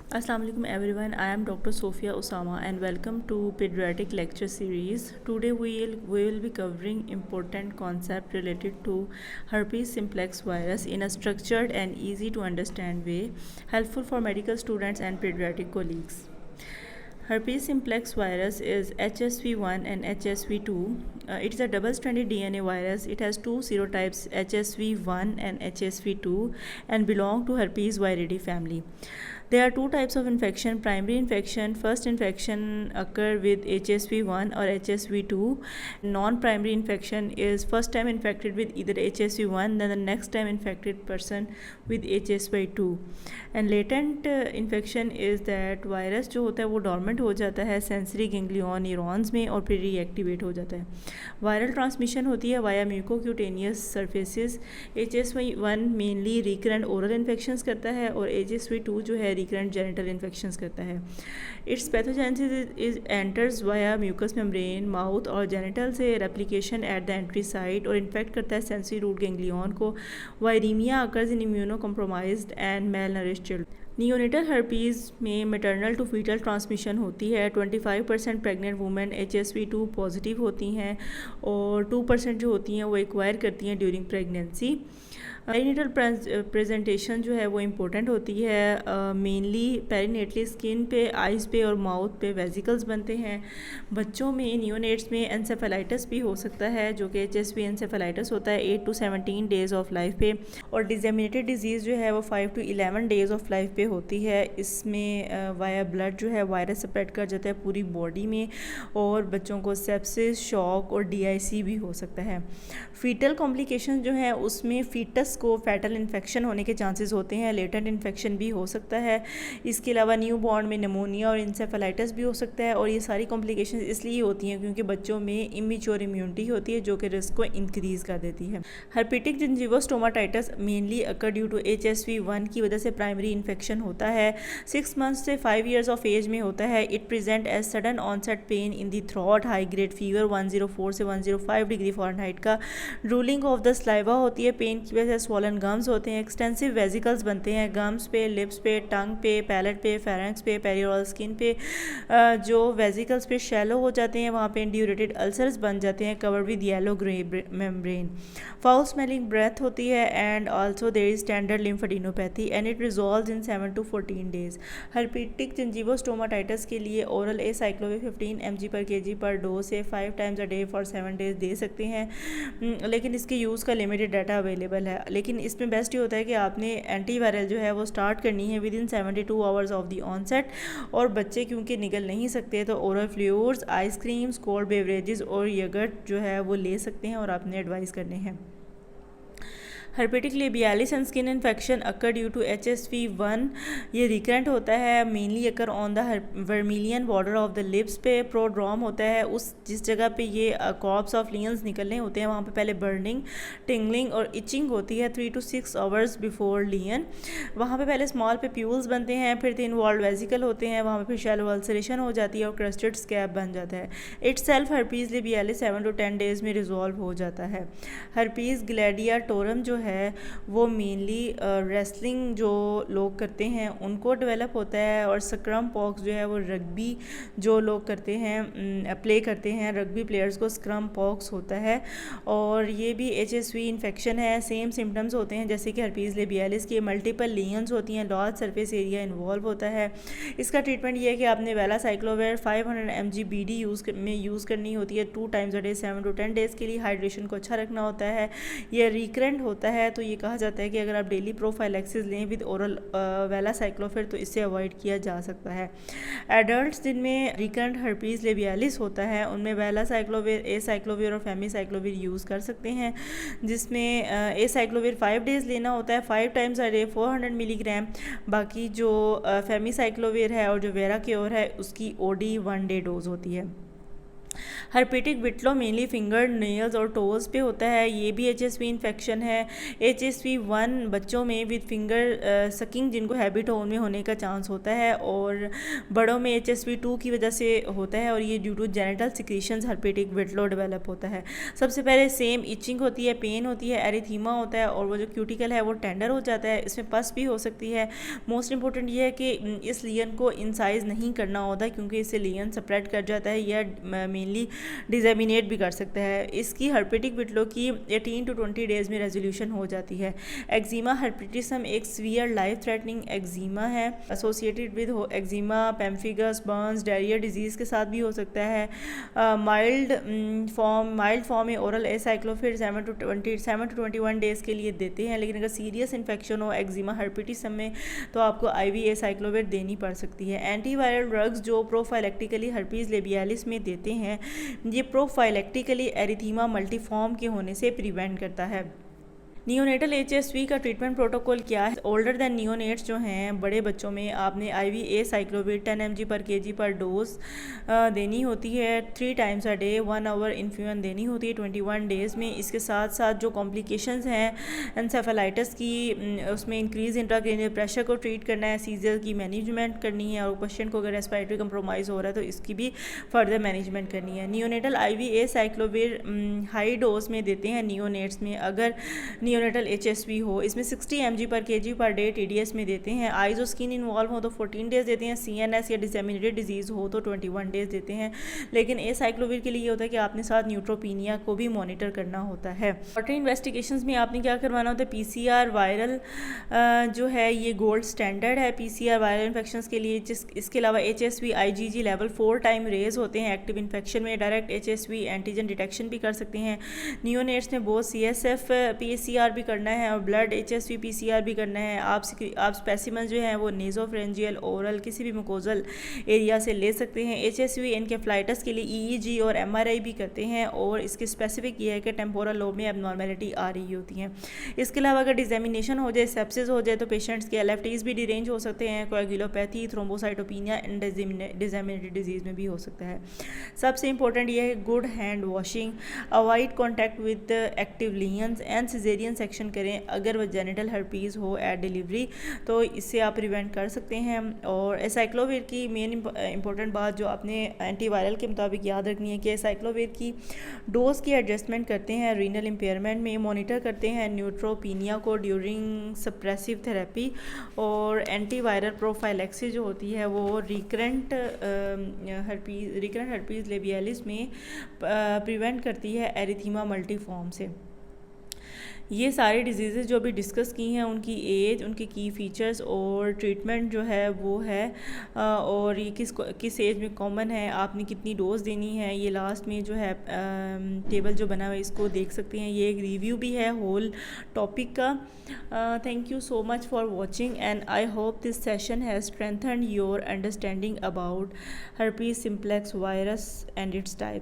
Assalamu alaikum everyone. I am Dr. Sophia Osama and welcome to Pediatric Lecture Series. Today we will be covering important concept related to herpes simplex virus in a structured and easy to understand way, helpful for medical students and pediatric colleagues. Herpes simplex virus is HSV1 and HSV2. It is a double-stranded DNA virus. It has two serotypes HSV1 and HSV2 and belong to herpes viridae family. There are two types of infection. Primary infection, first infection occur with HSV1 or HSV2. Non-primary infection is first time infected with either HSV1, then the next time infected person with HSV2. And latent infection is that virus जो होता है वो dormant हो जाता है sensory गेंग्लियन neurons में और फिर रीएक्टिवेट हो जाता है. वायरल ट्रांसमिशन होती है via mucocutaneous surfaces. HSV1 mainly recurrent oral infections करता है और HSV2 जो है रिकरेंट जेनिटल इन्फेक्शंस करता है. Its pathogenesis is enters via mucous membrane mouth और जेनिटल से replication at the entry site और इन्फेक्ट करता है सेंसरी रूट गेंग्लियन को. Viraemia occurs in immunocompromised and malnourished children. Neonatal herpes में maternal to fetal transmission होती है. 25% pregnant women HSV2 positive होती हैं और 2% जो होती हैं वो एक्वायर करती हैं ड्यूरिंग प्रेगनेंसी. पेरीनेटल प्रेजेंटेशन जो है वो इम्पोर्टेंट होती है. मेनली पेरीनेटली स्किन पे, आइज़ पे और माउथ पे वेजिकल्स बनते हैं. बच्चों में नियोनेट्स में एंसेफेलाइटिस भी हो सकता है जो कि HSV एंसेफेलाइटिस होता है 8 to 17 डेज़ ऑफ लाइफ पे. और डिसेमिनेटेड डिजीज़ जो है वो 5 to 11 डेज़ ऑफ लाइफ पे होती है. इसमें वाया ब्लड जो है वायरस स्प्रेड कर जाता है पूरी बॉडी में और बच्चों को सेप्सिस, शॉक और DIC भी हो सकता है. फीटल कॉम्प्लिकेशन जो है उसमें फीटस को फैटल इन्फेक्शन होने के चांसेस होते हैं. लेटेंट इन्फेक्शन भी हो सकता है. इसके अलावा न्यू बॉर्न में निमोनिया और इंसेफेलाइटिस भी हो सकता है. और ये सारी कॉम्प्लिकेशन इसलिए होती हैं क्योंकि बच्चों में इमेच्योर इम्यूनिटी होती है जो कि रिस्क को इंक्रीज़ कर देती है. Herpetic gingivostomatitis mainly occur due to HSV1 की वजह से प्राइमरी इन्फेक्शन होता है. 6 months से 5 years ऑफ एज में होता है. It present as sudden onset pain in the throat, high grade fever 104 से 105 डिग्री फ़ारेनहाइट का. ड्रूलिंग ऑफ द स्लाइवा होती है. पेन की वजह से स्वॉलन गम्स होते हैं. एक्सटेंसिव वेजिकल्स बनते हैं गम्स पे, लिप्स पे, टंग पे, पैलेट पे, फेरेंक्स पे, पेरियोरल स्किन पे. जो वेजिकल्स पे शैलो हो जाते हैं वहाँ पे इंड्यूरेटेड अल्सर्स बन जाते हैं covered with yellow grey membrane. Foul smelling breath होती है and also there is standard lymphadenopathy and it resolves in 7 to 14 days. Herpetic gingivostomatitis के लिए ओरल एसाइक्लोविर 15 mg/kg पर डोज से 5 times a day for 7 days दे सकते हैं. लेकिन इसके यूज़ का लिमिटेड डाटा अवेलेबल है. लेकिन इसमें बेस्ट ये होता है कि आपने एंटीवायरल जो है वो स्टार्ट करनी है within 72 hours of the onset. और बच्चे क्योंकि निगल नहीं सकते तो oral fluids, ice creams, cold beverages और यगर्ट जो है वो ले सकते हैं और आपने एडवाइस करने हैं. Herpetic labialis and skin infection occur due to HSV1. ये रिकरेंट होता है mainly occur on the vermilion border of the lips पे. प्रोड्रोम होता है उस जिस जगह पे ये कॉर्प्स ऑफ लियंस निकलने होते हैं वहाँ पे पहले बर्निंग, टिंगलिंग और इचिंग होती है 3 to 6 hours बिफोर लियन. वहाँ पे पहले स्मॉल पेप्यूल्स बनते हैं, फिर थिन वॉल्ड वेजिकल होते हैं, वहाँ पे फिर शैलो अल्सरेशन हो जाती है और क्रस्टेड स्कैब बन जाता है. It's self herpes labialis 7 to 10 days में रिजॉल्व हो जाता है. हर्पीज़ ग्लैडियाटोरम जो है वो मेनली रेसलिंग जो लोग करते हैं उनको डेवलप होता है. और स्क्रम पॉक्स जो है वो रग्बी जो लोग करते हैं प्ले करते हैं रग्बी प्लेयर्स को स्क्रम पॉक्स होता है. और ये भी HSV इन्फेक्शन है. सेम सिम्टम्स होते हैं जैसे कि हर्पीज़ लेबियालिस की. मल्टीपल लीजन्स होती हैं, लार्ज सरफेस एरिया इन्वॉल्व होता है. इसका ट्रीटमेंट ये है कि आपने वेलासाइक्लोविर 500 mg BD यूज़ करनी होती है 2 times a day 7 to 10 days के लिए. हाइड्रेशन को अच्छा रखना होता है. यह रिकरेंट होता है तो ये कहा जाता है कि अगर आप डेली प्रोफाइलैक्सिस लें विद ओरल वेलासाइक्लोविर तो इससे अवॉइड किया जा सकता है. एडल्ट्स जिनमें रिकरेंट हर्पीज़ लेबियालिस होता है उनमें वेलासाइक्लोविर, एसाइक्लोविर और फेमिसाइक्लोविर यूज़ कर सकते हैं. जिसमें एसाइक्लोविर 5 days लेना होता है 5 times a day 400 mg. बाकी जो फेमिसाइक्लोविर है और जो वेराक्योर है उसकी OD 1 day डोज होती है. हर्पेटिक विटलो मेनली फिंगर नेल्स और टोज पे होता है। ये भी HSV इन्फेक्शन है। HSV1 बच्चों में विद फिंगर सकिंग जिनको हैबिट हो उनमें होने का चांस होता है, और बड़ों में HSV2 की वजह से होता है, और ये due to genital secretions herpetic whitlow develop होता है। सबसे पहले सेम इचिंग होती है, पेन होती है, एरिथीमा होता है, और वो जो क्यूटिकल है वो टेंडर हो जाता है। इसमें पस भी हो सकती है। मोस्ट इंपॉर्टेंट ये है कि इस लियन को इंसाइज नहीं करना होता, क्योंकि इससे लियन स्प्रेड कर जाता है या मेनली डिसेमिनेट भी कर सकता है। इसकी हर्पेटिक विटलो की 18 to 20 डेज़ में रेजोल्यूशन हो जाती है। एक्जिमा हर्पेटिसम एक सीवियर लाइफ थ्रेटनिंग एक्जिमा है, associated with eczema pemphigus Burns diarrhoea disease के साथ भी हो सकता है। माइल्ड फॉर्म में ओरल एसाइक्लोफिर 7 to 21 डेज़ के लिए देते हैं, लेकिन अगर सीरियस इन्फेक्शन हो एक्जिमा हर्पेटिसम में तो आपको IV एसाइक्लोविर देनी पड़ सकती है। एंटीवायरल ड्रग्स जो प्रोफाइलेक्टिकली हर्पीज लेबियालिस में देते हैं, ये प्रोफाइलेक्टिकली एरिथीमा मल्टीफॉर्म के होने से प्रिवेंट करता है। नियोनेटल HSV का ट्रीटमेंट प्रोटोकॉल क्या है? ओल्डर दैन नियोनेट्स जो हैं, बड़े बच्चों में आपने IV एसाइक्लोविर 10 mg/kg पर डोज देनी होती है 3 times a day, 1 hour infusion देनी होती है 21 डेज़ में। इसके साथ साथ जो कॉम्प्लिकेशंस हैं एंसेफेलाइटिस की, उसमें इंक्रीज इंट्राक्रेनियल प्रेशर को ट्रीट करना है, सीजर की मैनेजमेंट करनी है, और पेशेंट को अगर रेस्पिरेटरी कंप्रोमाइज़ हो रहा है तो इसकी भी फर्दर मैनेजमेंट करनी है। Neonatal IV acyclovir high dose में देते हैं नियोनेट्स में अगर नियोनेटल HSV हो। इसमें 60 mg/kg पर डे TDS में देते हैं। आइज और स्किन इन्वॉल्व हो तो 14 डेज़ देते हैं। CNS या डिसेमिनेटेड डिजीज़ हो तो 21 डेज़ देते हैं। लेकिन एसाइक्लोविर के लिए ये होता है कि आपने साथ न्यूट्रोपीनिया को भी मॉनिटर करना होता है। वाटर इन्वेस्टिगेशंस में आपने क्या करवाना होता है? PCR वायरल जो है ये गोल्ड स्टैंडर्ड है PCR वायरल इन्फेक्शन के लिए। इसके अलावा HSV IgG level 4 time raise होते हैं एक्टिव इन्फेक्शन में। डायरेक्ट HSV एंटीजन डिटेक्शन भी कर सकते हैं। नियोनेट्स में बहुत CSF PCR भी करना है और ब्लड HSV PCR भी करना है। आप स्पेसिमन जो हैं वो नेजोफ्रेंजियल ओरल किसी भी मुकोजल एरिया से ले सकते हैं। HSV एनकेफ्लाइटिस के लिए EEG और MRI भी करते हैं, और इसके स्पेसिफिक ये है कि टेम्पोरल लोब में एबनॉर्मेलिटी आ रही होती है। इसके अलावा अगर डिसेमिनेशन हो जाए, सेप्सिस हो जाए, तो पेशेंट्स के LFTs भी डिरेंज हो सकते हैं। Coagulopathy, thrombocytopenia and disseminated disease में भी हो सकता है। सबसे इंपॉर्टेंट ये है good hand washing, avoid contact with active lesions and caesarean section करें। अगर जेनिटल हर्पीज़ हो एट डिलीवरी तो इससे आप प्रिवेंट कर सकते हैं। और एसाइक्लोविर की मेन इंपॉर्टेंट बात जो आपने एंटीवायरल के मुताबिक याद रखनी है कि एसाइक्लोविर की डोज की एडजस्टमेंट करते हैं रीनल इम्पेयरमेंट में, मॉनिटर करते हैं न्यूट्रोपीनिया को ड्यूरिंग सप्रेसिव थेरेपी, और एंटीवायरल प्रोफाइलेक्सिस जो होती है वो रिकरेंट हर्पीज लेबियालिस में प्रिवेंट करती है एरिथीमा मल्टीफॉर्म से। ये सारी डिजीज़ जो अभी डिस्कस की हैं उनकी एज, उनके की फ़ीचर्स और ट्रीटमेंट जो है वो है, और ये किस एज में कॉमन है, आपने कितनी डोज देनी है, ये लास्ट में जो है टेबल जो बना हुआ है इसको देख सकते हैं। ये एक रिव्यू भी है होल टॉपिक का। Thank you so much for watching and I hope this session has strengthened your understanding about herpes simplex virus and its types.